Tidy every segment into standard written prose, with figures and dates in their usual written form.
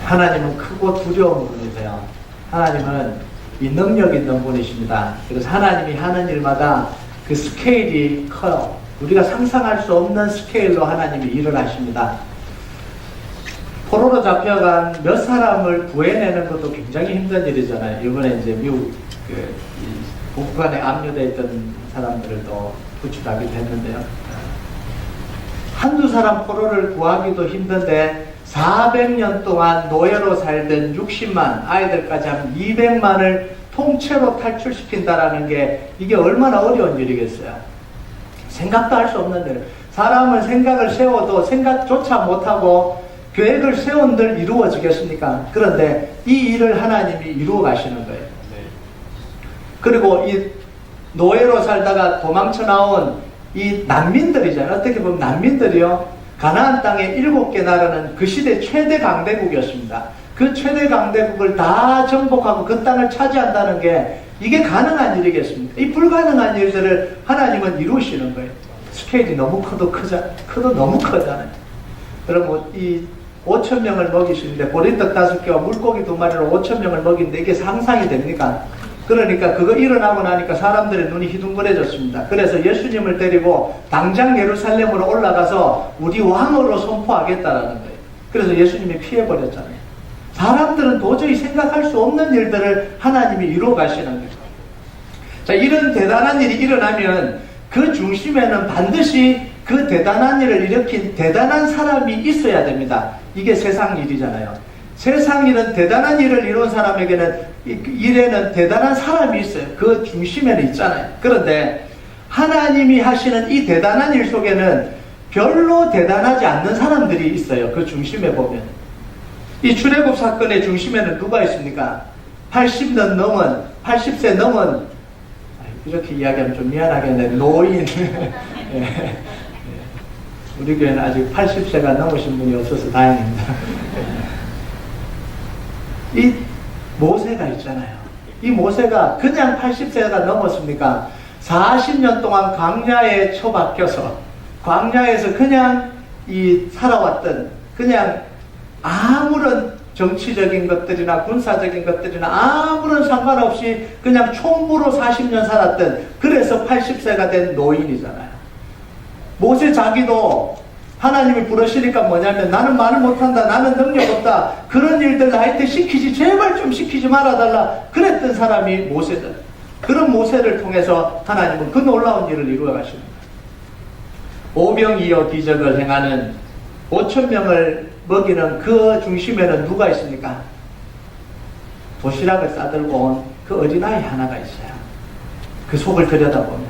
하나님은 크고 두려운 분이세요. 하나님은 이 능력 있는 분이십니다. 그래서 하나님이 하는 일마다 그 스케일이 커요. 우리가 상상할 수 없는 스케일로 하나님이 일을 하십니다. 포로로 잡혀간 몇 사람을 구해내는 것도 굉장히 힘든 일이잖아요. 이번에 이제 미국 북한에 압류되어 있던 사람들을 또 구출하기도 했는데요. 한두 사람 포로를 구하기도 힘든데 400년 동안 노예로 살던 60만 아이들까지 하면 200만을 통째로 탈출시킨다라는 게 이게 얼마나 어려운 일이겠어요. 생각도 할 수 없는 일. 사람은 생각을 세워도 생각조차 못하고 계획을 세운들 이루어지겠습니까? 그런데 이 일을 하나님이 이루어 가시는 거예요. 그리고 이 노예로 살다가 도망쳐 나온 이 난민들이잖아요. 어떻게 보면 난민들이요. 가나안 땅의 7개 나라는 그 시대 최대 강대국이었습니다. 그 최대 강대국을 다 정복하고 그 땅을 차지한다는 게 이게 가능한 일이겠습니까? 이 불가능한 일들을 하나님은 이루시는 거예요. 스케일이 너무 커도 너무 크잖아요. 여러분, 이 5,000명을 먹이시는데 보리떡 5개와 물고기 2마리로 5,000명을 먹이는데 이게 상상이 됩니까? 그러니까 그거 일어나고 나니까 사람들의 눈이 희둥그레졌습니다. 그래서 예수님을 데리고 당장 예루살렘으로 올라가서 우리 왕으로 선포하겠다라는 거예요. 그래서 예수님이 피해버렸잖아요. 사람들은 도저히 생각할 수 없는 일들을 하나님이 이루어 가시는 거예요. 자, 이런 대단한 일이 일어나면 그 중심에는 반드시 그 대단한 일을 일으킨 대단한 사람이 있어야 됩니다. 이게 세상 일이잖아요. 세상 일은 대단한 일을 이룬 사람에게는 일에는 대단한 사람이 있어요. 그 중심에는 있잖아요. 그런데 하나님이 하시는 이 대단한 일 속에는 별로 대단하지 않는 사람들이 있어요. 그 중심에 보면. 이 출애굽 사건의 중심에는 누가 있습니까? 80세 넘은 이렇게 이야기하면 좀 미안하겠네. 노인. 예. 우리 교회는 아직 80세가 넘으신 분이 없어서 다행입니다. 이 모세가 있잖아요. 이 모세가 그냥 80세가 넘었습니까? 40년 동안 광야에 처박혀서 광야에서 그냥 살아왔던 그냥 아무런 정치적인 것들이나 군사적인 것들이나 아무런 상관없이 그냥 총무로 40년 살았던, 그래서 80세가 된 노인이잖아요. 모세 자기도 하나님이 부르시니까 뭐냐면 나는 말을 못한다, 나는 능력 없다, 그런 일들 나한테 시키지, 제발 좀 시키지 말아달라 그랬던 사람이 모세다. 그런 모세를 통해서 하나님은 그 놀라운 일을 이루어 가십니다. 오병이어 기적을 행하는 5,000명을 먹이는 그 중심에는 누가 있습니까? 도시락을 싸들고 온 그 어린아이 하나가 있어요. 그 속을 들여다보면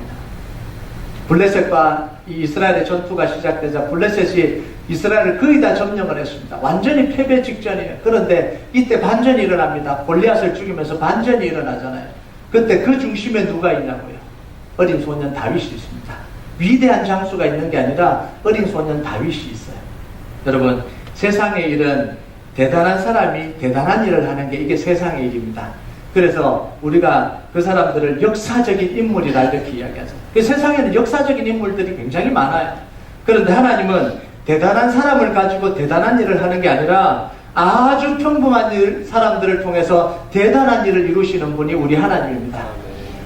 블레셋과 이 이스라엘의 전투가 시작되자 블레셋이 이스라엘을 거의 다 점령을 했습니다. 완전히 패배 직전이에요. 그런데 이때 반전이 일어납니다. 골리앗을 죽이면서 반전이 일어나잖아요. 그때 그 중심에 누가 있냐고요? 어린 소년 다윗이 있습니다. 위대한 장수가 있는 게 아니라 어린 소년 다윗이 있어요. 여러분, 세상의 일은 대단한 사람이 대단한 일을 하는 게 이게 세상의 일입니다. 그래서 우리가 그 사람들을 역사적인 인물이라 이렇게 이야기하죠. 그 세상에는 역사적인 인물들이 굉장히 많아요. 그런데 하나님은 대단한 사람을 가지고 대단한 일을 하는 게 아니라 아주 평범한 사람들을 통해서 대단한 일을 이루시는 분이 우리 하나님입니다.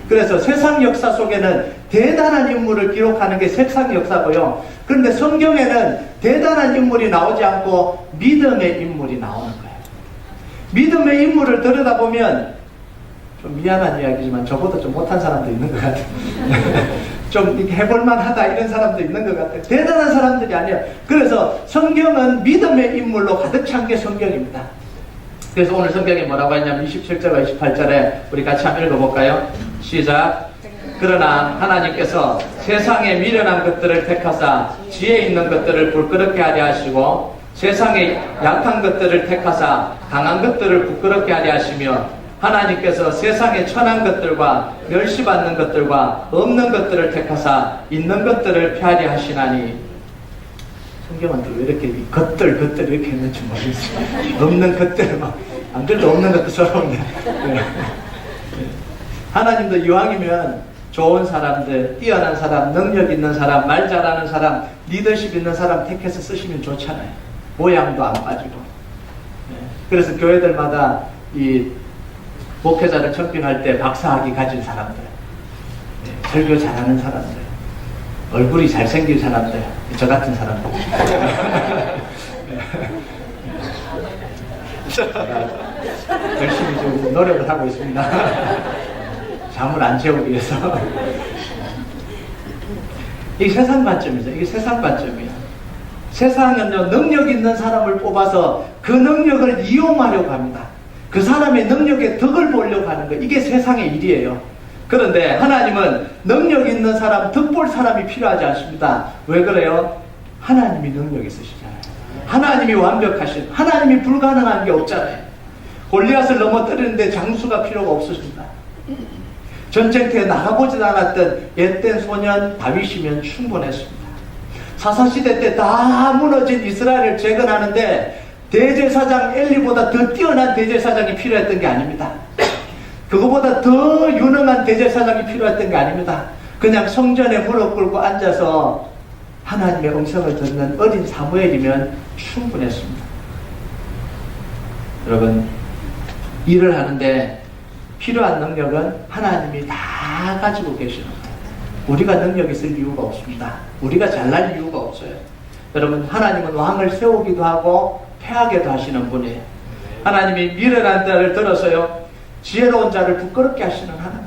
그래서 세상 역사 속에는 대단한 인물을 기록하는 게 세상 역사고요. 그런데 성경에는 대단한 인물이 나오지 않고 믿음의 인물이 나오는 거예요. 믿음의 인물을 들여다보면 좀 미안한 이야기지만 저보다 좀 못한 사람도 있는 것 같아요. 좀 이렇게 해볼만 하다 이런 사람도 있는 것 같아요. 대단한 사람들이 아니에요. 그래서 성경은 믿음의 인물로 가득 찬 게 성경입니다. 그래서 오늘 성경에 뭐라고 했냐면 27절과 28절에 우리 같이 한번 읽어볼까요? 시작. 그러나 하나님께서 세상에 미련한 것들을 택하사 지혜 있는 것들을 부끄럽게 하려 하시고 세상에 약한 것들을 택하사 강한 것들을 부끄럽게 하려 하시며 하나님께서 세상에 천한 것들과 멸시받는 것들과 없는 것들을 택하사 있는 것들을 폐하려 하시나니. 성경은 또 왜 이렇게 것들 이렇게 했는지 모르겠어요. 없는 것들 안 그래도 없는 것도 서러운데. 하나님도 이왕이면 좋은 사람들, 뛰어난 사람, 능력 있는 사람, 말 잘하는 사람, 리더십 있는 사람 택해서 쓰시면 좋잖아요. 모양도 안 빠지고. 그래서 교회들마다 이 목회자를 청빙할 때 박사학위 가진 사람들, 설교 잘하는 사람들, 얼굴이 잘생긴 사람들, 저 같은 사람들. 열심히 좀 노력을 하고 있습니다. 잠을 안 재우기 위해서. 이게 세상 관점이죠. 이게 세상 관점이야. 세상은요, 능력 있는 사람을 뽑아서 그 능력을 이용하려고 합니다. 그 사람의 능력에 덕을 보려고 하는 거. 이게 세상의 일이에요. 그런데 하나님은 능력 있는 사람, 덕볼 사람이 필요하지 않습니다. 왜 그래요? 하나님이 능력 있으시잖아요. 하나님이 완벽하신, 하나님이 불가능한 게 없잖아요. 골리앗을 넘어뜨리는데 장수가 필요가 없으십니다. 전쟁터에 나가보지도 않았던 옛된 소년 다윗이면 충분했습니다. 사사시대 때 다 무너진 이스라엘을 재건하는데 대제사장 엘리보다 더 뛰어난 대제사장이 필요했던 게 아닙니다. 그거보다 더 유능한 대제사장이 필요했던 게 아닙니다. 그냥 성전에 무릎 꿇고 앉아서 하나님의 음성을 듣는 어린 사무엘이면 충분했습니다. 여러분, 일을 하는데 필요한 능력은 하나님이 다 가지고 계시는 거예요. 우리가 능력 있을 이유가 없습니다. 우리가 잘날 이유가 없어요. 여러분, 하나님은 왕을 세우기도 하고 패하게도 하시는 분이에요. 하나님이 미련한 자를 들어서요, 지혜로운 자를 부끄럽게 하시는 하나님.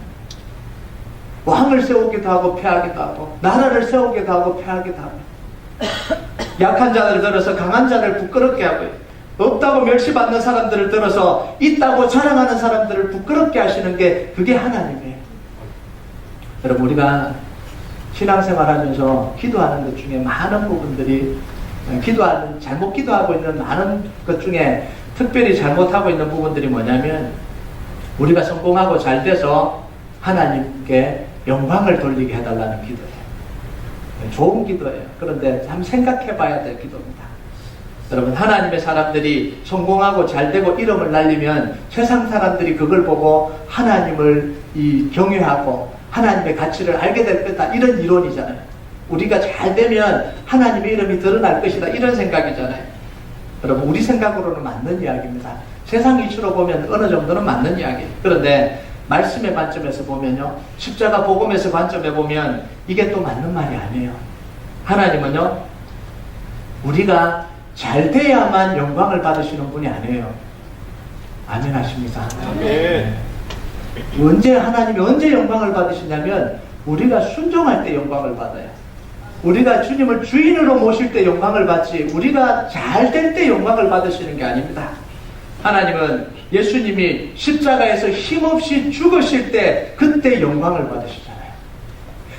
왕을 세우기도 하고 패하기도 하고, 나라를 세우기도 하고 패하기도 하고, 약한 자를 들어서 강한 자를 부끄럽게 하고요, 없다고 멸시받는 사람들을 들어서 있다고 자랑하는 사람들을 부끄럽게 하시는 게 그게 하나님이에요. 여러분, 우리가 신앙생활하면서 기도하는 것 중에 많은 부분들이, 잘못 기도하고 있는 많은 것 중에 특별히 잘못하고 있는 부분들이 뭐냐면, 우리가 성공하고 잘 돼서 하나님께 영광을 돌리게 해달라는 기도예요. 좋은 기도예요. 그런데 한번 생각해 봐야 될 기도입니다. 여러분, 하나님의 사람들이 성공하고 잘 되고 이름을 날리면 세상 사람들이 그걸 보고 하나님을 경외하고 하나님의 가치를 알게 될 거다, 이런 이론이잖아요. 우리가 잘 되면 하나님의 이름이 드러날 것이다, 이런 생각이잖아요. 여러분, 우리 생각으로는 맞는 이야기입니다. 세상 이치로 보면 어느 정도는 맞는 이야기예요. 그런데 말씀의 관점에서 보면요, 십자가 복음에서 관점에 보면 이게 또 맞는 말이 아니에요. 하나님은요, 우리가 잘 돼야만 영광을 받으시는 분이 아니에요. 아멘 하십니까? 아멘. 하나님이 언제 영광을 받으시냐면 우리가 순종할 때 영광을 받아요. 우리가 주님을 주인으로 모실 때 영광을 받지, 우리가 잘 될 때 영광을 받으시는 게 아닙니다. 하나님은 예수님이 십자가에서 힘없이 죽으실 때 그때 영광을 받으시잖아요.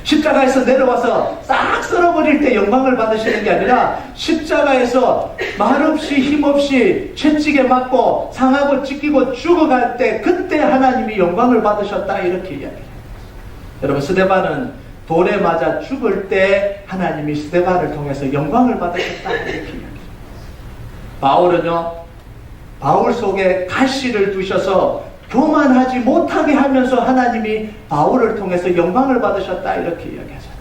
십자가에서 내려와서 싹 썰어버릴 때 영광을 받으시는 게 아니라 십자가에서 말없이 힘없이 채찍에 맞고 상하고 찢기고 죽어갈 때 그때 하나님이 영광을 받으셨다, 이렇게 이야기해요. 여러분, 스데반은 돌에 맞아 죽을 때 하나님이 스데반을 통해서 영광을 받으셨다, 이렇게 이야기해요. 바울은요, 바울 속에 가시를 두셔서 교만하지 못하게 하면서 하나님이 바울을 통해서 영광을 받으셨다, 이렇게 이야기하잖아요.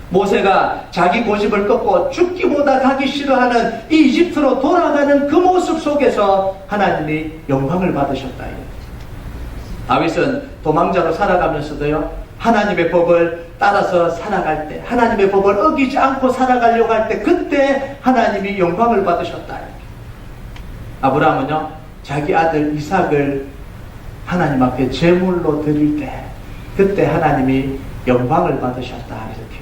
모세가 자기 고집을 꺾고 죽기보다 가기 싫어하는 이 이집트로 돌아가는 그 모습 속에서 하나님이 영광을 받으셨다. 다윗은 도망자로 살아가면서도요, 하나님의 법을 따라서 살아갈 때, 하나님의 법을 어기지 않고 살아가려고 할 때 그때 하나님이 영광을 받으셨다. 아브라함은요, 자기 아들 이삭을 하나님 앞에 제물로 드릴 때 그때 하나님이 영광을 받으셨다, 이렇게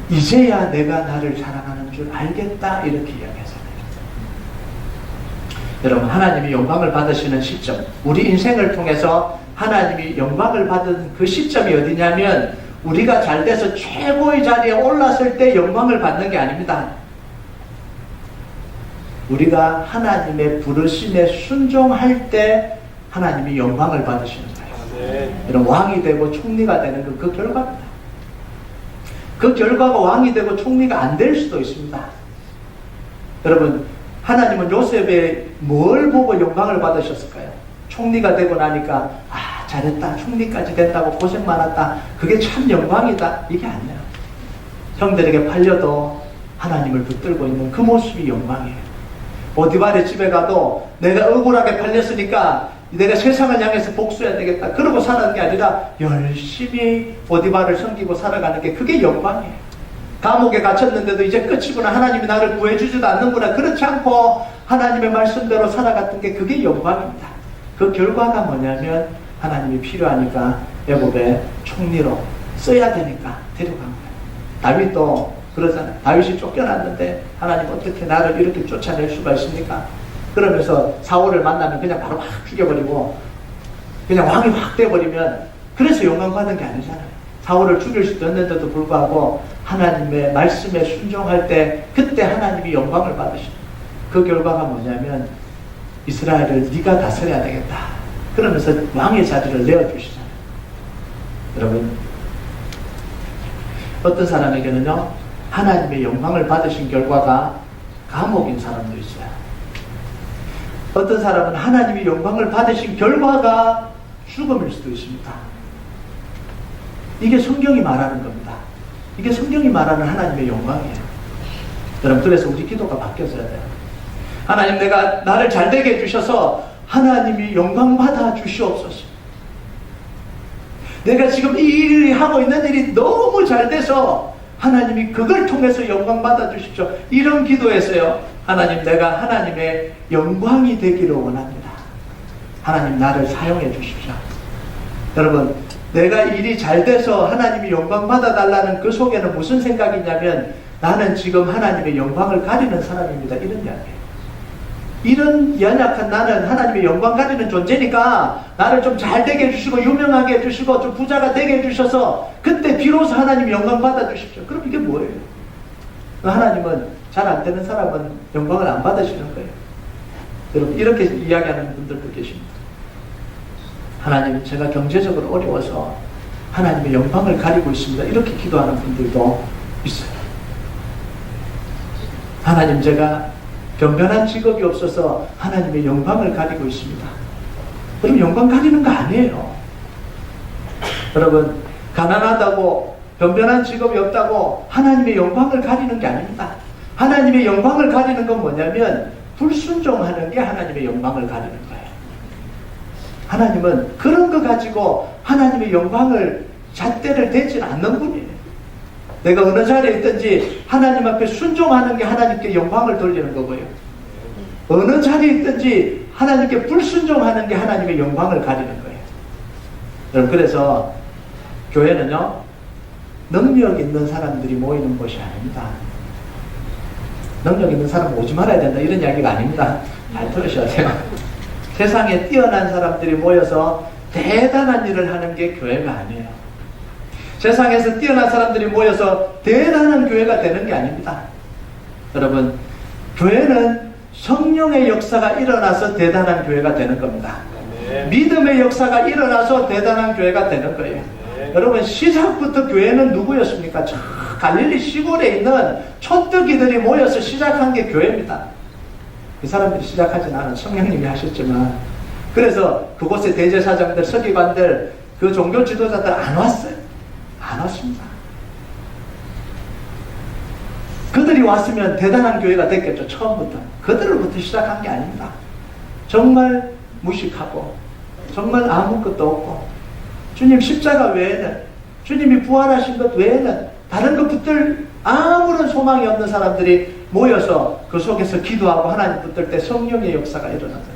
이제야 내가 나를 사랑하는 줄 알겠다, 이렇게 이야기하잖아요. 여러분, 하나님이 영광을 받으시는 시점, 우리 인생을 통해서 하나님이 영광을 받은 그 시점이 어디냐면 우리가 잘 돼서 최고의 자리에 올랐을 때 영광을 받는 게 아닙니다. 우리가 하나님의 부르심에 순종할 때 하나님이 영광을 받으시는 거예요. 이런 왕이 되고 총리가 되는 건 그 결과입니다. 그 결과가 왕이 되고 총리가 안 될 수도 있습니다. 여러분, 하나님은 요셉의 뭘 보고 영광을 받으셨을까요? 총리가 되고 나니까 잘했다, 총리까지 된다고 고생 많았다, 그게 참 영광이다, 이게 아니에요. 형들에게 팔려도 하나님을 붙들고 있는 그 모습이 영광이에요. 보디발의 집에 가도 내가 억울하게 팔렸으니까 내가 세상을 향해서 복수해야 되겠다. 그러고 사는 게 아니라 열심히 보디발을 섬기고 살아가는 게 그게 영광이에요. 감옥에 갇혔는데도 이제 끝이구나. 하나님이 나를 구해주지도 않는구나. 그렇지 않고 하나님의 말씀대로 살아갔던 게 그게 영광입니다. 그 결과가 뭐냐면 하나님이 필요하니까 애굽의 총리로 써야 되니까 데려간 거예요. 다윗도 그러잖아요. 다윗이 쫓겨났는데 하나님 어떻게 나를 이렇게 쫓아낼 수가 있습니까? 그러면서 사울을 만나면 그냥 바로 확 죽여버리고 그냥 왕이 확 돼버리면 그래서 영광받은 게 아니잖아요. 사울을 죽일 수도 있는데도 불구하고 하나님의 말씀에 순종할 때 그때 하나님이 영광을 받으십니다. 그 결과가 뭐냐면 이스라엘을 네가 다스려야 되겠다. 그러면서 왕의 자리를 내어주시잖아요. 여러분, 어떤 사람에게는요 하나님의 영광을 받으신 결과가 감옥인 사람도 있어요. 어떤 사람은 하나님의 영광을 받으신 결과가 죽음일 수도 있습니다. 이게 성경이 말하는 겁니다. 이게 성경이 말하는 하나님의 영광이에요. 여러분, 그래서 우리 기도가 바뀌어져야 돼요. 하나님, 내가 나를 잘되게 해주셔서 하나님이 영광 받아 주시옵소서. 내가 지금 이 일을 하고 있는 일이 너무 잘 돼서 하나님이 그걸 통해서 영광 받아 주십시오. 이런 기도에서요, 하나님, 내가 하나님의 영광이 되기를 원합니다. 하나님, 나를 사용해 주십시오. 여러분, 내가 일이 잘 돼서 하나님이 영광 받아달라는 그 속에는 무슨 생각이냐면 나는 지금 하나님의 영광을 가리는 사람입니다. 이런 이야기예요. 이런 연약한 나는 하나님의 영광 가리는 존재니까 나를 좀 잘되게 해주시고 유명하게 해주시고 좀 부자가 되게 해주셔서 그때 비로소 하나님 영광 받아주십시오. 그럼 이게 뭐예요? 하나님은 잘 안 되는 사람은 영광을 안 받으시는 거예요. 여러분, 이렇게 이야기하는 분들도 계십니다. 하나님, 제가 경제적으로 어려워서 하나님의 영광을 가리고 있습니다. 이렇게 기도하는 분들도 있어요. 하나님, 제가 변변한 직업이 없어서 하나님의 영광을 가리고 있습니다. 그럼 영광 가리는 거 아니에요. 여러분, 가난하다고 변변한 직업이 없다고 하나님의 영광을 가리는 게 아닙니다. 하나님의 영광을 가리는 건 뭐냐면 불순종하는 게 하나님의 영광을 가리는 거예요. 하나님은 그런 거 가지고 하나님의 영광을 잣대를 대지 않는 분이에요. 내가 어느 자리에 있든지 하나님 앞에 순종하는 게 하나님께 영광을 돌리는 거고요. 어느 자리에 있든지 하나님께 불순종하는 게 하나님의 영광을 가리는 거예요. 여러분, 그래서 교회는요, 능력 있는 사람들이 모이는 곳이 아닙니다. 능력 있는 사람 오지 말아야 된다 이런 이야기가 아닙니다. 잘 들으셔야 돼요. 세상에 뛰어난 사람들이 모여서 대단한 일을 하는 게 교회가 아니에요. 세상에서 뛰어난 사람들이 모여서 대단한 교회가 되는 게 아닙니다. 여러분, 교회는 성령의 역사가 일어나서 대단한 교회가 되는 겁니다. 네. 믿음의 역사가 일어나서 대단한 교회가 되는 거예요. 네. 여러분, 시작부터 교회는 누구였습니까? 저 갈릴리 시골에 있는 촌뜨기들이 모여서 시작한 게 교회입니다. 그 사람들이 시작하진 않은 성령님이 하셨지만, 그래서 그곳에 대제사장들, 서기관들, 그 종교 지도자들 안 왔어요. 안 왔습니다. 그들이 왔으면 대단한 교회가 됐겠죠. 처음부터. 그들로부터 시작한 게 아닙니다. 정말 무식하고 정말 아무것도 없고 주님 십자가 외에는, 주님이 부활하신 것 외에는 다른 것 붙들 아무런 소망이 없는 사람들이 모여서 그 속에서 기도하고 하나님 붙들 때 성령의 역사가 일어났어요.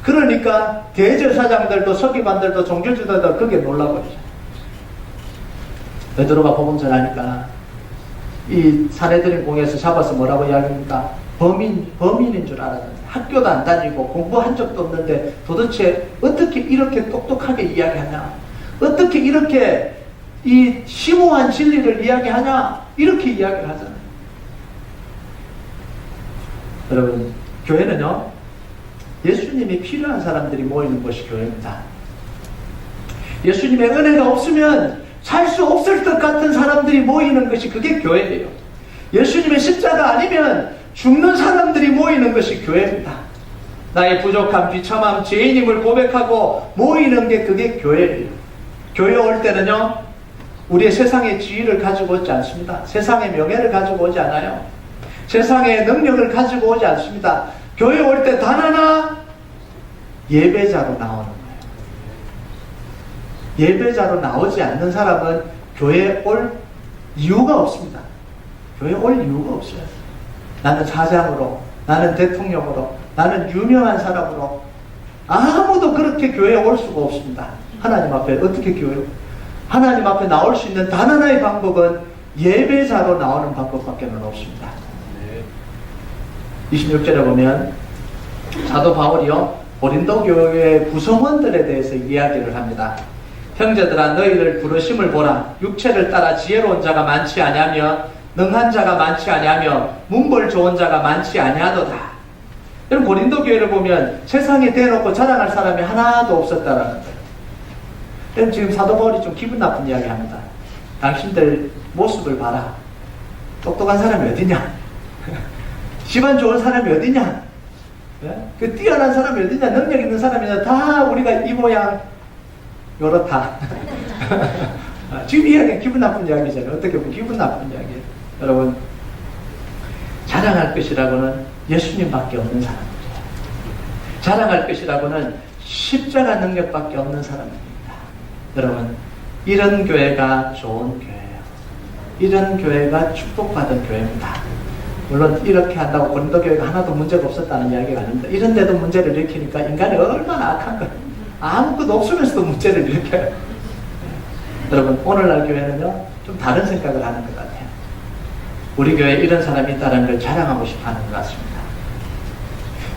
그러니까 대제사장들도 서기관들도 종교지도자들도 그게 놀라버리죠. 베드로가 복음 전하니까 이 사내들인 공에서 잡아서 뭐라고 이야기합니까? 범인인 줄 알았는데 학교도 안 다니고 공부한 적도 없는데 도대체 어떻게 이렇게 똑똑하게 이야기하냐? 어떻게 이렇게 이 심오한 진리를 이야기하냐? 이렇게 이야기를 하잖아요. 여러분, 교회는요, 예수님이 필요한 사람들이 모이는 것이 교회입니다. 예수님의 은혜가 없으면 살 수 없을 것 같은 사람들이 모이는 것이 그게 교회예요. 예수님의 십자가 아니면 죽는 사람들이 모이는 것이 교회입니다. 나의 부족함, 비참함, 죄인임을 고백하고 모이는 게 그게 교회예요. 교회 올 때는요, 우리의 세상의 지위를 가지고 오지 않습니다. 세상의 명예를 가지고 오지 않아요. 세상의 능력을 가지고 오지 않습니다. 교회 올 때 단 하나 예배자로 나오는 거예요. 예배자로 나오지 않는 사람은 교회에 올 이유가 없습니다. 교회에 올 이유가 없어요. 나는 사장으로, 나는 대통령으로, 나는 유명한 사람으로 아무도 그렇게 교회에 올 수가 없습니다. 하나님 앞에 어떻게 하나님 앞에 나올 수 있는 단 하나의 방법은 예배자로 나오는 방법밖에 없습니다. 26절에 보면 사도 바울이요 고린도 교회 구성원들에 대해서 이야기를 합니다. 형제들아 너희를 부르심을 보라. 육체를 따라 지혜로운 자가 많지 아니하며 능한 자가 많지 아니하며 문벌 좋은 자가 많지 아니하도다. 여러분 고린도 교회를 보면 세상에 대놓고 자랑할 사람이 하나도 없었다라는 거예요. 여러분 지금 사도 바울이 좀 기분 나쁜 이야기 합니다. 당신들 모습을 봐라. 똑똑한 사람이 어디냐? 집안 좋은 사람이 어디냐? 그 뛰어난 사람이 어디냐? 능력 있는 사람이냐? 다 우리가 이 모양 요렇다. 지금 이야기는 기분 나쁜 이야기잖아요. 어떻게 보면 기분 나쁜 이야기예요. 여러분 자랑할 것이라고는 예수님밖에 없는 사람들이에요. 자랑할 것이라고는 십자가 능력밖에 없는 사람들입니다. 여러분 이런 교회가 좋은 교회예요. 이런 교회가 축복받은 교회입니다. 물론 이렇게 한다고 고린도 교회가 하나도 문제가 없었다는 이야기가 아닙니다. 이런 데도 문제를 일으키니까 인간이 얼마나 악한 거예요. 아무것도 없으면서도 문제를 일으켜요. 여러분 오늘날 교회는요 좀 다른 생각을 하는 것 같아요. 우리 교회에 이런 사람이 있다는 걸 자랑하고 싶어 하는 것 같습니다.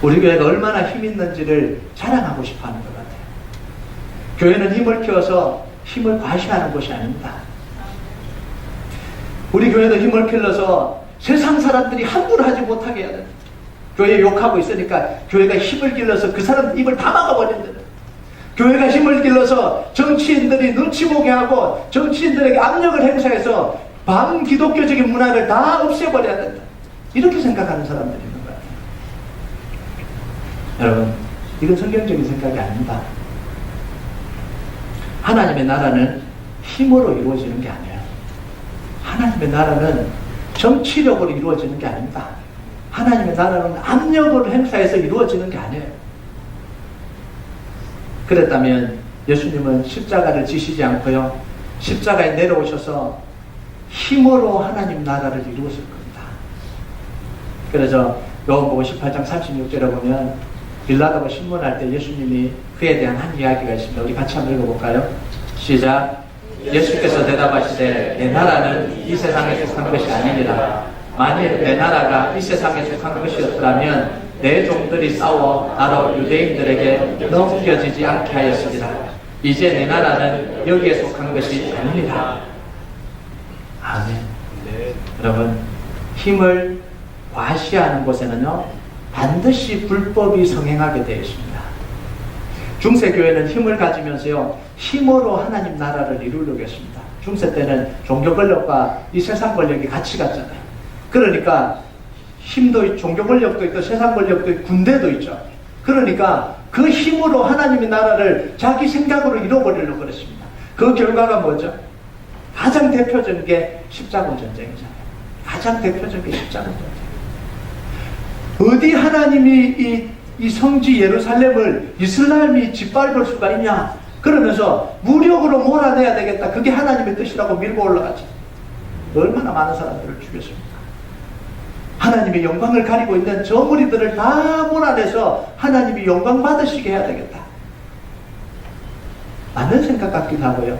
우리 교회가 얼마나 힘 있는지를 자랑하고 싶어 하는 것 같아요. 교회는 힘을 키워서 힘을 과시하는 곳이 아닙니다. 우리 교회도 힘을 길러서 세상 사람들이 함부로 하지 못하게 해야 돼요. 교회 욕하고 있으니까 교회가 힘을 길러서 그 사람 입을 다 막아버린다. 교회가 힘을 길러서 정치인들이 눈치 보게 하고 정치인들에게 압력을 행사해서 반기독교적인 문화를 다 없애버려야 된다. 이렇게 생각하는 사람들이 있는 거예요. 여러분 이건 성경적인 생각이 아닙니다. 하나님의 나라는 힘으로 이루어지는 게 아니에요. 하나님의 나라는 정치력으로 이루어지는 게 아닙니다. 하나님의 나라는 압력을 행사해서 이루어지는 게 아니에요. 그랬다면 예수님은 십자가를 지시지 않고요 십자가에 내려오셔서 힘으로 하나님 나라를 이루었을 겁니다. 그래서 요한복음 18장 36절에 보면 빌라도가 신문할 때 예수님이 그에 대한 한 이야기가 있습니다. 우리 같이 한번 읽어볼까요? 시작. 예수께서 대답하시되 내 나라는 이 세상에 속한 것이 아니니라. 만일 내 나라가 이 세상에 속한 것이었더라면 내 종들이 싸워 나로 유대인들에게 넘겨지지 않게 하였으리라. 이제 내 나라는 여기에 속한 것이 아니니라. 아멘. 네. 여러분 힘을 과시하는 곳에는요 반드시 불법이 성행하게 되어 있습니다. 중세교회는 힘을 가지면서요 힘으로 하나님 나라를 이루려고 했습니다. 중세 때는 종교 권력과 이 세상 권력이 같이 갔잖아요. 그러니까 힘도 종교 권력도 있고 세상 권력도 있고 군대도 있죠. 그러니까 그 힘으로 하나님의 나라를 자기 생각으로 이뤄버리려고 그랬습니다. 그 결과가 뭐죠? 가장 대표적인 게 십자군 전쟁이잖아요. 가장 대표적인 게 십자군 전쟁. 어디 하나님이 이 성지 예루살렘을 이슬람이 짓밟을 수가 있냐? 그러면서 무력으로 몰아내야 되겠다. 그게 하나님의 뜻이라고 밀고 올라가죠. 얼마나 많은 사람들을 죽였습니까? 하나님의 영광을 가리고 있는 저 무리들을 다 몰아내서 하나님이 영광 받으시게 해야 되겠다. 맞는 생각 같기도 하고요.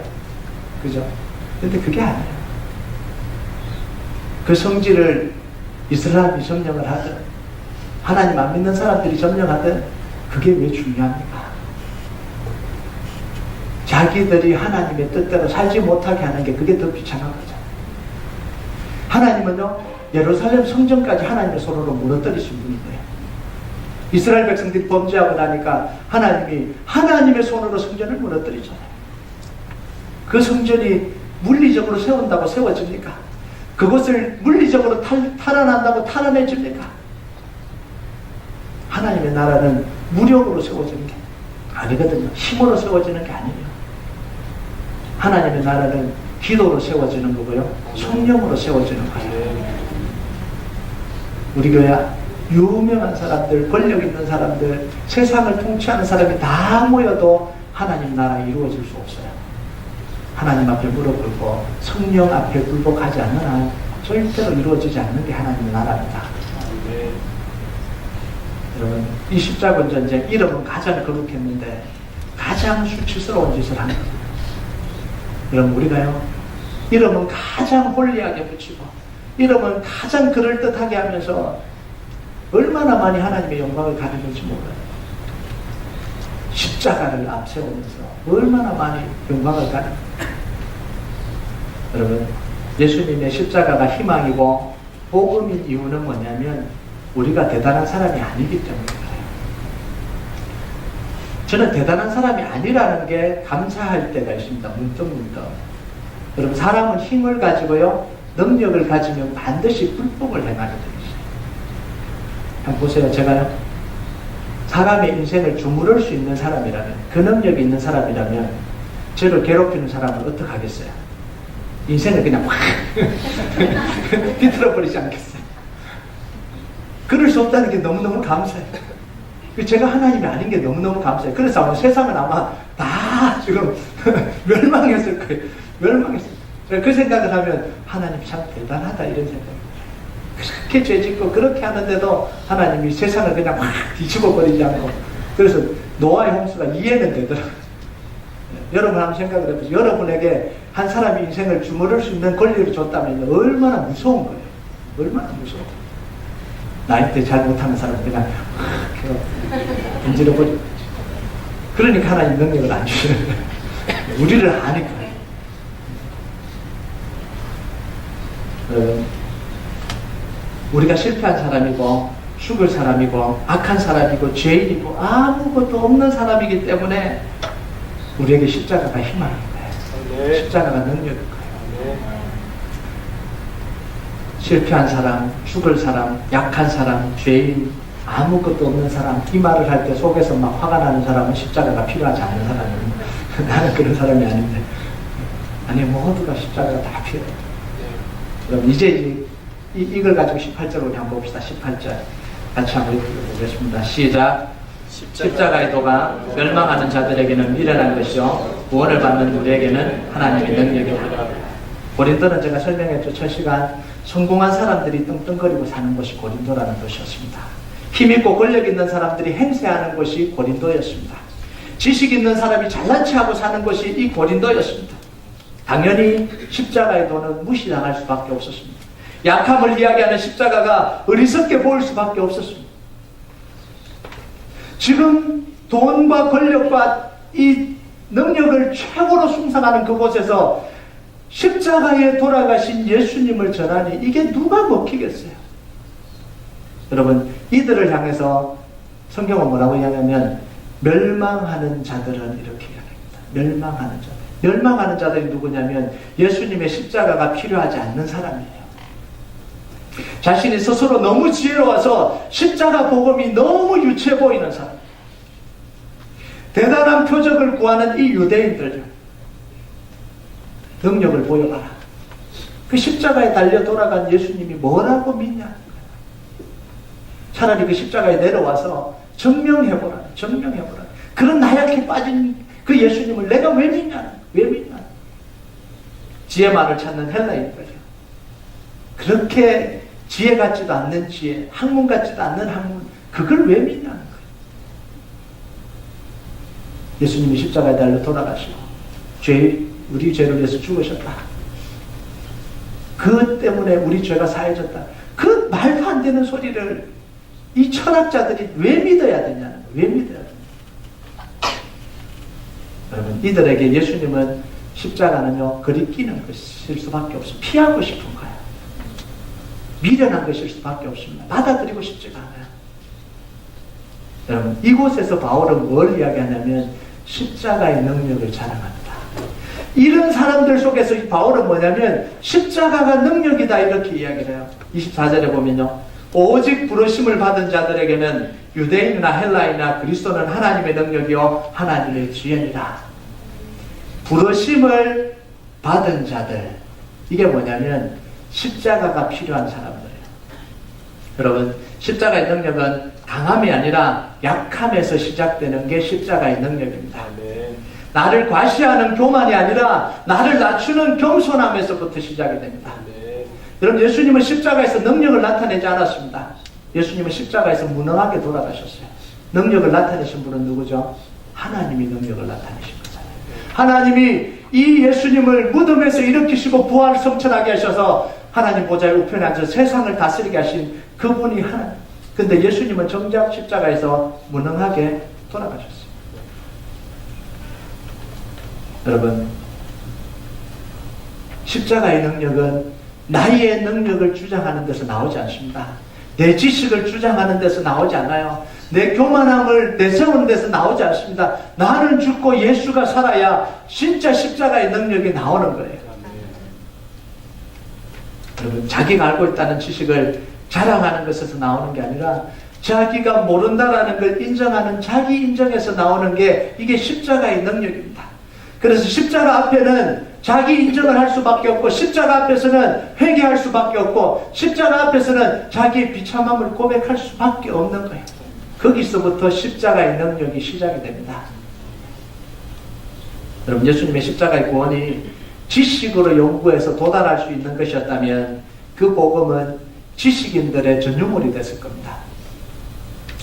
그죠? 근데 그게 아니에요. 그 성지를 이슬람이 점령을 하든 하나님 안 믿는 사람들이 점령하든 그게 왜 중요합니까? 자기들이 하나님의 뜻대로 살지 못하게 하는 게 그게 더 비참한 거죠. 하나님은요 예루살렘 성전까지 하나님의 손으로 무너뜨리신 분이에요. 이스라엘 백성들이 범죄하고 나니까 하나님이 하나님의 손으로 성전을 무너뜨리잖아요. 그 성전이 물리적으로 세운다고 세워집니까? 그것을 물리적으로 탈환한다고 탈환해집니까? 하나님의 나라는 무력으로 세워지는 게 아니거든요. 힘으로 세워지는 게 아니에요. 하나님의 나라는 기도로 세워지는 거고요. 성령으로 세워지는 거예요. 우리 교회 유명한 사람들, 권력 있는 사람들, 세상을 통치하는 사람이 다 모여도 하나님 나라 이루어질 수 없어요. 하나님 앞에 무릎 꿇고 성령 앞에 굴복하지 않는 한 절대로 이루어지지 않는 게 하나님의 나라입니다. 네. 여러분, 이 십자군 전쟁, 이름은 가장 거룩했는데 가장 수치스러운 짓을 합니다. 여러분, 우리가요, 이름은 가장 홀리하게 붙이고 이름은 가장 그럴듯하게 하면서 얼마나 많이 하나님의 영광을 가리는지 몰라요. 십자가를 앞세우면서 얼마나 많이 영광을 가립니다. 여러분, 예수님의 십자가가 희망이고 복음인 이유는 뭐냐면 우리가 대단한 사람이 아니기 때문에 그래요. 저는 대단한 사람이 아니라는 게 감사할 때가 있습니다. 문득문득. 여러분, 사람은 힘을 가지고요, 능력을 가지면 반드시 불법을 행하게 되어 있어요. 한번 보세요. 제가요, 사람의 인생을 주무를 수 있는 사람이라면, 그 능력이 있는 사람이라면 저를 괴롭히는 사람은 어떻게 하겠어요? 인생을 그냥 확 비틀어버리지 않겠어요? 그럴 수 없다는 게 너무너무 감사해요. 제가 하나님이 아닌 게 너무너무 감사해요. 그래서 아마 세상은 아마 다 지금 멸망했을 거예요. 멸망했어요. 그 생각을 하면 하나님 참 대단하다 이런 생각이. 그렇게 죄짓고 그렇게 하는데도 하나님이 세상을 그냥 확 뒤집어버리지 않고, 그래서 노아의 홍수가 이해는 되더라고요. 여러분 한번 생각을 해보세요. 여러분에게 한 사람이 인생을 주무를 수 있는 권리를 줬다면 얼마나 무서운 거예요. 얼마나 무서워. 나이 때 잘 못하는 사람은 그냥 확 건드려버리고. 그러니까 하나님 능력을 안 주시는 거예요. 우리를 아니까. 우리가 실패한 사람이고 죽을 사람이고 악한 사람이고 죄인이고 아무것도 없는 사람이기 때문에 우리에게 십자가가 희망인 거예요. 네. 십자가가 능력인 거예요. 네. 실패한 사람, 죽을 사람, 약한 사람, 죄인, 아무것도 없는 사람, 이 말을 할 때 속에서 막 화가 나는 사람은 십자가가 필요하지 않는 사람이에요. 나는 그런 사람이 아닌데. 아니, 모두가 십자가가 다 필요해요. 그럼 이제 이걸 가지고 18절 우리 한번 봅시다. 18절 같이 한번 읽어보겠습니다. 시작. 십자가의 도가 멸망하는 자들에게는 미련한 것이요 구원을 받는 우리에게는 하나님의 능력이다. 고린도는 제가 설명했죠. 첫 시간 성공한 사람들이 떵떵거리고 사는 곳이 고린도라는 도시였습니다. 힘있고 권력 있는 사람들이 행세하는 곳이 고린도였습니다. 지식 있는 사람이 잘난 체하고 사는 곳이 이 고린도였습니다. 당연히 십자가의 도는 무시당할 수밖에 없었습니다. 약함을 이야기하는 십자가가 어리석게 보일 수밖에 없었습니다. 지금 돈과 권력과 이 능력을 최고로 숭상하는 그곳에서 십자가에 돌아가신 예수님을 전하니 이게 누가 먹히겠어요? 여러분, 이들을 향해서 성경은 뭐라고 이야기하면 멸망하는 자들은 이렇게 이야기합니다. 멸망하는 자들. 멸망하는 자들이 누구냐면 예수님의 십자가가 필요하지 않는 사람이에요. 자신이 스스로 너무 지혜로워서 십자가 복음이 너무 유치해 보이는 사람. 대단한 표적을 구하는 이 유대인들. 능력을 보여봐라. 그 십자가에 달려 돌아간 예수님이 뭐라고 믿냐? 차라리 그 십자가에 내려와서 증명해보라. 증명해보라. 그런 나약해 빠진 그 예수님을 내가 왜 믿냐? 왜 믿냐? 지혜만을 찾는 헬라인들이요. 그렇게 지혜 같지도 않는 지혜, 학문 같지도 않는 학문, 그걸 왜 믿냐는 거예요. 예수님이 십자가에 달려 돌아가시고 우리 죄를 위해서 죽으셨다. 그 때문에 우리 죄가 사해졌다. 그 말도 안 되는 소리를 이 철학자들이 왜 믿어야 되냐는 거예요. 왜 믿어야 되냐. 여러분, 이들에게 예수님은 십자가는요, 그리 끼는 것일 수밖에 없어요. 피하고 싶은 거예요. 미련한 것일 수밖에 없습니다. 받아들이고 싶지가 않아요. 여러분, 이곳에서 바울은 뭘 이야기하냐면 십자가의 능력을 자랑합니다. 이런 사람들 속에서 바울은 뭐냐면 십자가가 능력이다 이렇게 이야기를 해요. 24절에 보면요, 오직 부르심을 받은 자들에게는 유대인이나 헬라이나 그리스도는 하나님의 능력이요 하나님의 지혜니라. 부르심을 받은 자들, 이게 뭐냐면 십자가가 필요한 사람들이에요. 여러분, 십자가의 능력은 강함이 아니라 약함에서 시작되는 게 십자가의 능력입니다. 나를 과시하는 교만이 아니라 나를 낮추는 겸손함에서부터 시작이 됩니다. 여러분, 예수님은 십자가에서 능력을 나타내지 않았습니다. 예수님은 십자가에서 무능하게 돌아가셨어요. 능력을 나타내신 분은 누구죠? 하나님이 능력을 나타내신 거잖아요. 하나님이 이 예수님을 무덤에서 일으키시고 부활 성천하게 하셔서 하나님 보좌에 우편에 앉아 세상을 다스리게 하신 그분이 하나님. 근데 예수님은 정작 십자가에서 무능하게 돌아가셨어요. 여러분, 십자가의 능력은 나의 능력을 주장하는 데서 나오지 않습니다. 내 지식을 주장하는 데서 나오지 않아요. 내 교만함을 내세우는 데서 나오지 않습니다. 나는 죽고 예수가 살아야 진짜 십자가의 능력이 나오는 거예요. 여러분, 자기가 알고 있다는 지식을 자랑하는 것에서 나오는 게 아니라 자기가 모른다라는 걸 인정하는 자기 인정에서 나오는 게 이게 십자가의 능력입니다. 그래서 십자가 앞에는 자기 인정을 할 수밖에 없고, 십자가 앞에서는 회개할 수밖에 없고, 십자가 앞에서는 자기의 비참함을 고백할 수밖에 없는 거예요. 거기서부터 십자가의 능력이 시작이 됩니다. 여러분, 예수님의 십자가의 구원이 지식으로 연구해서 도달할 수 있는 것이었다면 그 복음은 지식인들의 전유물이 됐을 겁니다.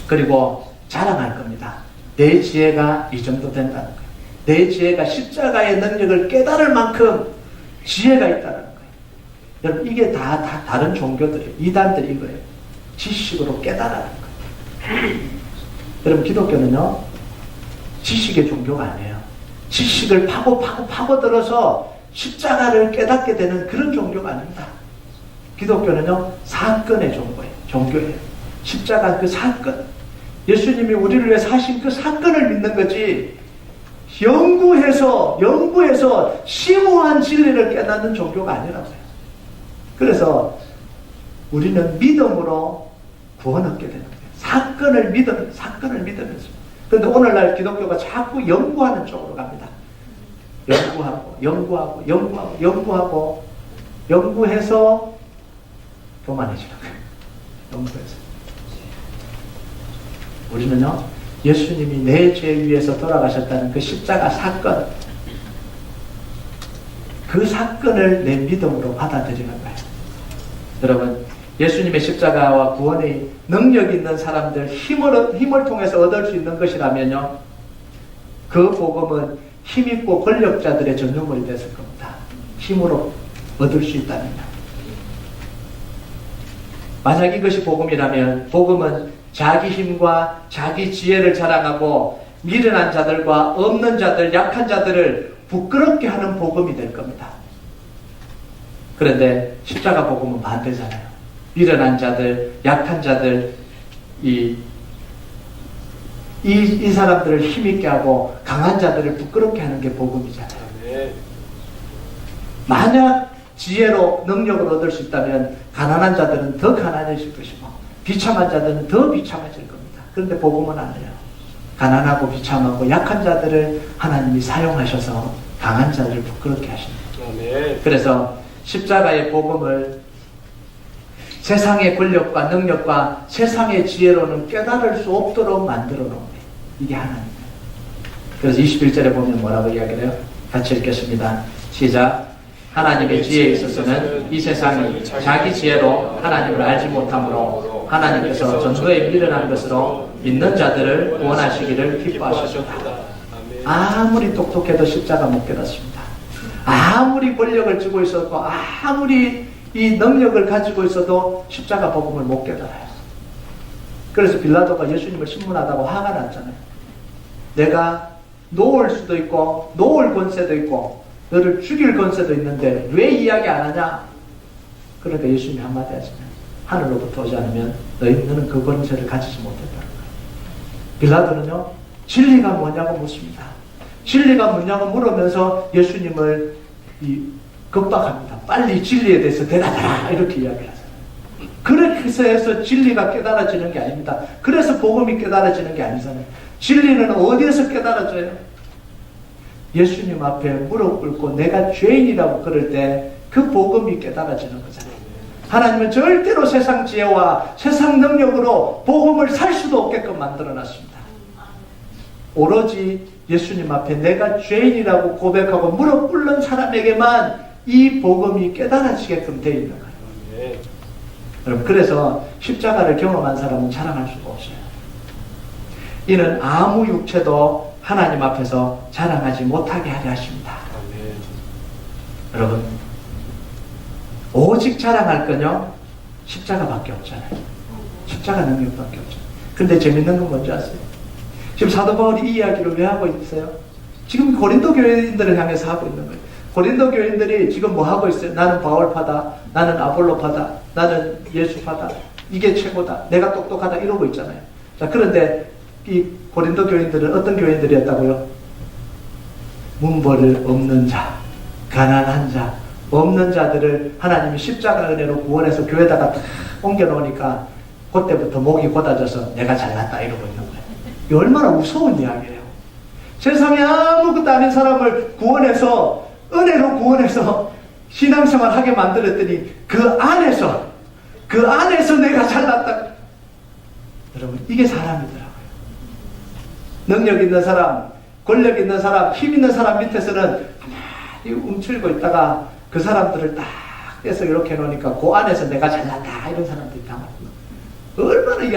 그리고 자랑할 겁니다. 내 지혜가 이 정도 된다는 거예요. 내 지혜가 십자가의 능력을 깨달을 만큼 지혜가 있다는 거예요. 여러분, 이게 다 다른 종교들이에요. 이단들이 이거예요. 지식으로 깨달아는 거예요. 여러분, 기독교는요, 지식의 종교가 아니에요. 지식을 파고들어서 십자가를 깨닫게 되는 그런 종교가 아닙니다. 기독교는요, 사건의 종교예요. 십자가 그 사건. 예수님이 우리를 위해 사신 그 사건을 믿는 거지, 연구해서 심오한 진리를 깨닫는 종교가 아니라고요. 그래서 우리는 믿음으로 구원 얻게 되는 거예요. 사건을 믿으면서. 그런데 오늘날 기독교가 자꾸 연구하는 쪽으로 갑니다. 연구해서 교만해지는 거예요. 연구해서. 우리는요, 예수님이 내 죄 위해서 돌아가셨다는 그 십자가 사건, 그 사건을 내 믿음으로 받아들이는 거예요. 여러분, 예수님의 십자가와 구원의 능력 있는 사람들, 힘을 통해서 얻을 수 있는 것이라면요, 그 복음은 힘있고 권력자들의 전유물이 됐을 겁니다. 힘으로 얻을 수 있다면요. 만약 이것이 복음이라면, 복음은 자기 힘과 자기 지혜를 자랑하고 미련한 자들과 없는 자들, 약한 자들을 부끄럽게 하는 복음이 될 겁니다. 그런데 십자가 복음은 반대잖아요. 미련한 자들, 약한 자들, 이 사람들을 힘있게 하고 강한 자들을 부끄럽게 하는 게 복음이잖아요. 만약 지혜로 능력을 얻을 수 있다면 가난한 자들은 더 가난해질 것이고 비참한 자들은 더 비참해질 겁니다. 그런데 복음은 아니에요. 가난하고 비참하고 약한 자들을 하나님이 사용하셔서 강한 자들을 부끄럽게 하십니다. 그래서 십자가의 복음을 세상의 권력과 능력과 세상의 지혜로는 깨달을 수 없도록 만들어 놓은 거예요. 이게 하나님이에요. 그래서 21절에 보면 뭐라고 이야기를 해요? 같이 읽겠습니다. 시작. 하나님의 지혜에 있어서는 이 세상이 자기 지혜로 하나님을 알지 못하므로 하나님께서 전도에 미련한 것으로 믿는 자들을 구원하시기를 기뻐하셨다. 아무리 똑똑해도 십자가 못 깨닫습니다. 아무리 권력을 쥐고 있었고 아무리 이 능력을 가지고 있어도 십자가 복음을 못 깨달아요. 그래서 빌라도가 예수님을 신문하다고 화가 났잖아요. 내가 놓을 수도 있고 놓을 권세도 있고 너를 죽일 권세도 있는데 왜 이야기 안 하냐? 그러니까 예수님이 한마디 하시잖아요. 하늘로부터 오지 않으면 너는 그 권세를 가지지 못했다는 거예요. 빌라도는요, 진리가 뭐냐고 묻습니다. 진리가 뭐냐고 물으면서 예수님을 겁박합니다. 빨리 진리에 대해서 대답하라 이렇게 이야기하잖아요. 그렇게 해서 진리가 깨달아지는 게 아닙니다. 그래서 복음이 깨달아지는 게 아니잖아요. 진리는 어디에서 깨달아져요? 예수님 앞에 무릎 꿇고 내가 죄인이라고 그럴 때 그 복음이 깨달아지는 거잖아요. 하나님은 절대로 세상 지혜와 세상 능력으로 복음을 살 수도 없게끔 만들어놨습니다. 오로지 예수님 앞에 내가 죄인이라고 고백하고 무릎 꿇는 사람에게만 이 복음이 깨달아지게끔 되어 있는 거예요. 여러분, 그래서 십자가를 경험한 사람은 자랑할 수가 없어요. 이는 아무 육체도 하나님 앞에서 자랑하지 못하게 하려 하십니다. 여러분, 오직 자랑할 건요 십자가밖에 없잖아요. 십자가 능력밖에 없잖아요. 근데 재밌는 건 뭔지 아세요? 지금 사도 바울이 이 이야기를 왜 하고 있어요? 지금 고린도 교인들을 향해서 하고 있는 거예요. 고린도 교인들이 지금 뭐 하고 있어요? 나는 바울파다, 나는 아볼로파다, 나는 예수파다, 이게 최고다, 내가 똑똑하다, 이러고 있잖아요. 자, 그런데 이 고린도 교인들은 어떤 교인들이었다고요? 문벌을 없는 자, 가난한 자, 없는 자들을 하나님이 십자가 은혜로 구원해서 교회에다가 탁 옮겨놓으니까 그때부터 목이 곧아져서 내가 잘났다 이러고 있는 거예요. 이게 얼마나 무서운 이야기예요. 세상에 아무것도 아닌 사람을 구원해서, 은혜로 구원해서 신앙생활 하게 만들었더니 그 안에서 내가 잘났다. 여러분, 이게 사람이더라고요. 능력 있는 사람, 권력 있는 사람, 힘 있는 사람 밑에서는 가만히 움츠리고 있다가 그 사람들을 딱 떼서 이렇게 놓으니까 그 안에서 내가 잘났다 이런 사람들이 다 많고, 얼마나 이게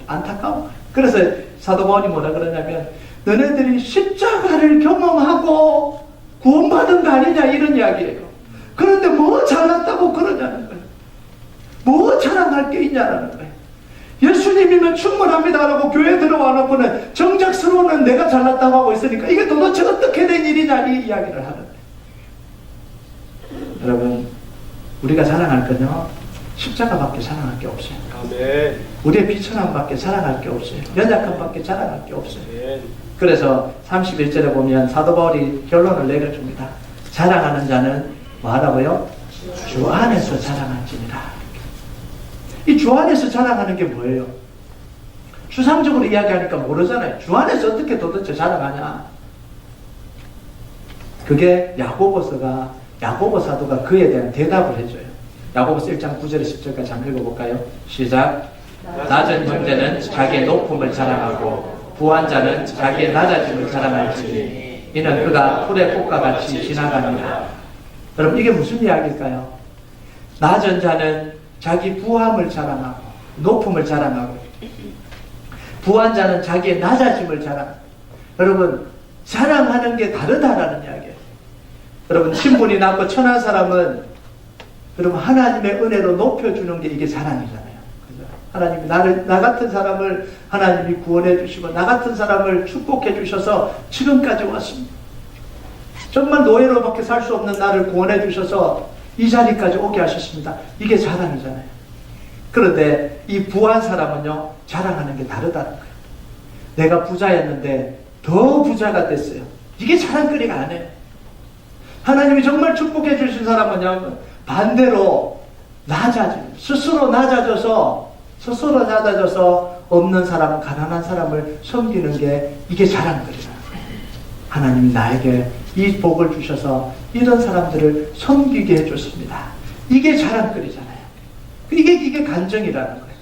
안타까워. 그래서 사도 바울이 뭐라 그러냐면, 너네들이 십자가를 경험하고 구원받은 거 아니냐 이런 이야기예요. 그런데 뭐 잘났다고 그러냐는 거예요. 뭐 자랑할 게 있냐는 거예요. 예수님이면 충분합니다라고 교회 들어와 놓고는 정작스러워는 내가 잘났다고 하고 있으니까 이게 도대체 어떻게 된 일이냐 이 이야기를 하는 거예요. 여러분, 우리가 자랑할 건요 십자가밖에 자랑할 게 없어요. 아멘. 우리의 비천함밖에 자랑할 게 없어요. 연약함밖에 자랑할 게 없어요. 아멘. 그래서 31절에 보면 사도 바울이 결론을 내려줍니다. 자랑하는 자는 뭐하라고요? 주 안에서 자랑할지니라. 이 주 안에서 자랑하는 게 뭐예요? 추상적으로 이야기하니까 모르잖아요. 주 안에서 어떻게 도대체 자랑하냐? 그게 야고보 사도가 그에 대한 대답을 해줘요. 야고보서 1장 9절에 10절까지 한번 읽어볼까요? 시작. 낮은 형제는 자기의 높음을 자랑하고 부한 자는 자기의 낮아짐을 자랑할지니 이는 그가 풀의 꽃과 같이 지나가니라. 여러분, 이게 무슨 이야기일까요? 낮은 자는 자기 부함을 자랑하고 높음을 자랑하고, 부한 자는 자기의 낮아짐을 자랑하고. 여러분, 자랑하는 게 다르다라는 이야기예요. 여러분, 신분이 낮고 천한 사람은 여러분 하나님의 은혜로 높여주는 게 이게 자랑이잖아요. 그죠? 하나님이 나 같은 사람을 하나님이 구원해 주시고 나 같은 사람을 축복해 주셔서 지금까지 왔습니다. 정말 노예로밖에 살 수 없는 나를 구원해 주셔서 이 자리까지 오게 하셨습니다. 이게 자랑이잖아요. 그런데 이 부한 사람은요 자랑하는 게 다르다는 거예요. 내가 부자였는데 더 부자가 됐어요. 이게 자랑거리가 아니에요. 하나님이 정말 축복해 주신 사람은요 반대로 스스로 낮아져서 없는 사람, 가난한 사람을 섬기는 게 이게 자랑거리다. 하나님이 나에게 이 복을 주셔서 이런 사람들을 섬기게 해줬습니다. 이게 자랑거리잖아요. 이게 간증이라는 거예요.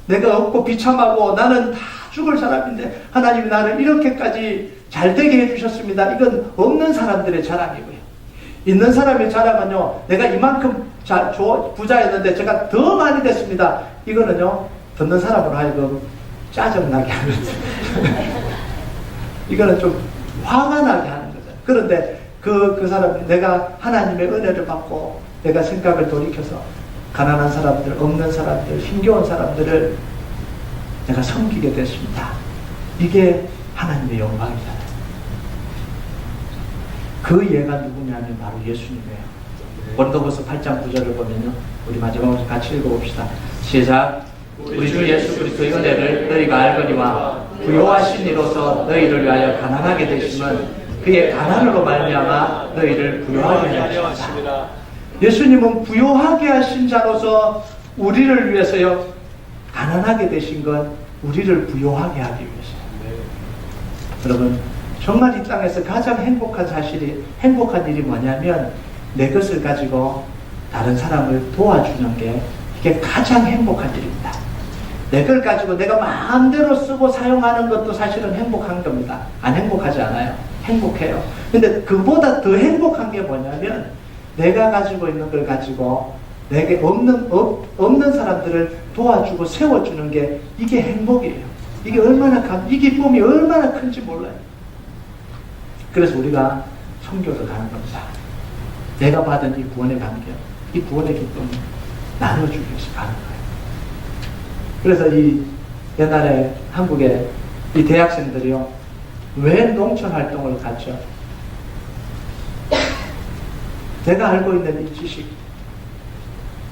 내가 없고 비참하고 나는 다 죽을 사람인데 하나님이 나를 이렇게까지 잘되게 해주셨습니다. 이건 없는 사람들의 자랑이고요. 있는 사람의 자랑은요, 내가 이만큼 부자였는데 제가 더 많이 됐습니다. 이거는요, 듣는 사람으로 하여금 짜증나게 하는 이거는 좀 화가 나게 하는 거죠. 그런데 그 사람이 내가 하나님의 은혜를 받고 내가 생각을 돌이켜서 가난한 사람들, 없는 사람들, 힘겨운 사람들을 내가 섬기게 됐습니다. 이게 하나님의 영광이잖아요. 그 예가 누구냐면 바로 예수님이에요. 고린도후서 8장 9절을 보면요, 우리 마지막으로 같이 읽어봅시다. 시작. 우리 주 예수 그리스도의 은혜를 너희가 알거니와 부요하신 이로서 너희를 위하여 가난하게 되심은 그의 가난으로 말미암아 너희를 부요하게 하셨다. 예수님은 부요하게 하신 자로서 우리를 위해서요 가난하게 되신 건 우리를 부요하게 하기 위해서요. 여러분, 정말 이 땅에서 가장 행복한 일이 뭐냐면 내 것을 가지고 다른 사람을 도와주는 게 이게 이게 가장 행복한 일입니다. 내 걸 가지고 내가 마음대로 쓰고 사용하는 것도 사실은 행복한 겁니다. 안 행복하지 않아요. 행복해요. 근데 그보다 더 행복한 게 뭐냐면 내가 가지고 있는 걸 가지고 내게 없는 사람들을 도와주고 세워주는 게 이게 행복이에요. 이게 이 기쁨이 얼마나 큰지 몰라요. 그래서 우리가 선교를 가는 겁니다. 내가 받은 이 구원의 감격, 이 구원의 기쁨을 나눠주기 위해서 가는 거예요. 그래서 이 옛날에 한국의 이 대학생들이요, 왜 농촌 활동을 갔죠? 내가 알고 있는 이 지식,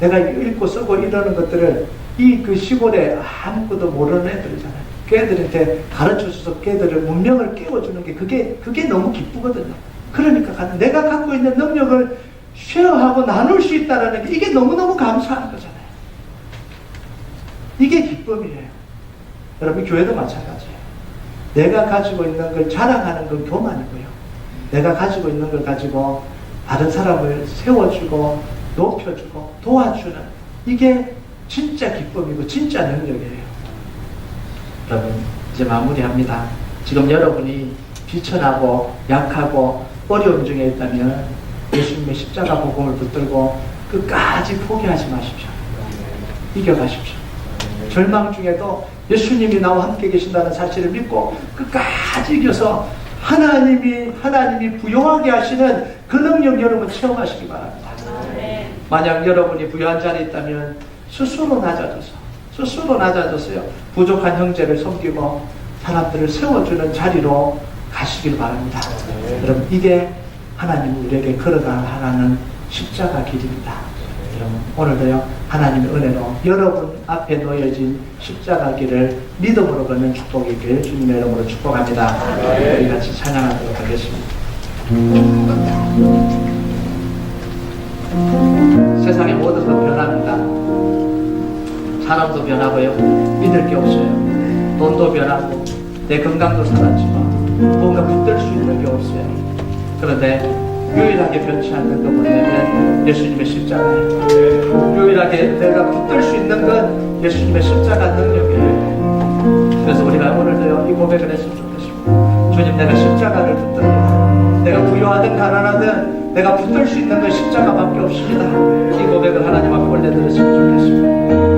내가 읽고 쓰고 이러는 것들을 그 시골에 아무것도 모르는 애들이잖아요. 그 애들한테 가르쳐줘서 그 애들을 문명을 깨워주는 게 그게 너무 기쁘거든요. 그러니까 내가 갖고 있는 능력을 쉐어하고 나눌 수 있다는 게 이게 너무너무 감사한 거잖아요. 이게 기쁨이에요. 여러분, 교회도 마찬가지예요. 내가 가지고 있는 걸 자랑하는 건 교만이고요. 내가 가지고 있는 걸 가지고 다른 사람을 세워주고 높여주고 도와주는 이게 진짜 기쁨이고 진짜 능력이에요. 여러분, 이제 마무리합니다. 지금 여러분이 비천하고 약하고 어려움 중에 있다면 예수님의 십자가 복음을 붙들고 끝까지 포기하지 마십시오. 이겨가십시오. 절망 중에도 예수님이 나와 함께 계신다는 사실을 믿고 끝까지 이겨서 하나님이 부요하게 하시는 그 능력 여러분 체험하시기 바랍니다. 만약 여러분이 부요한 자리에 있다면 스스로 낮아져서요. 부족한 형제를 섬기고 사람들을 세워주는 자리로 가시길 바랍니다. 여러분, 이게 하나님이 우리에게 걸어가라는 십자가 길입니다. 여러분, 오늘도요, 하나님의 은혜로 여러분 앞에 놓여진 십자가 길을 믿음으로 걷는 축복이 있길 주님의 이름으로 축복합니다. 우리 같이 찬양하도록 하겠습니다. 세상의 모든 건 변합니다. 사람도 변하고요, 믿을 게 없어요. 돈도 변하고 내 건강도 사라지고 뭔가 붙들 수 있는 게 없어요. 그런데 유일하게 변치 않는 건 뭐냐면 예수님의 십자가예요. 유일하게 내가 붙들 수 있는 건 예수님의 십자가 능력이에요. 그래서 우리가 오늘도요, 이 고백을 했으면 좋겠습니다. 주님, 내가 십자가를 붙듭니다. 내가 부유하든 가난하든 내가 붙들 수 있는 건 십자가밖에 없습니다. 이 고백을 하나님 앞에 올려드렸으면 좋겠습니다.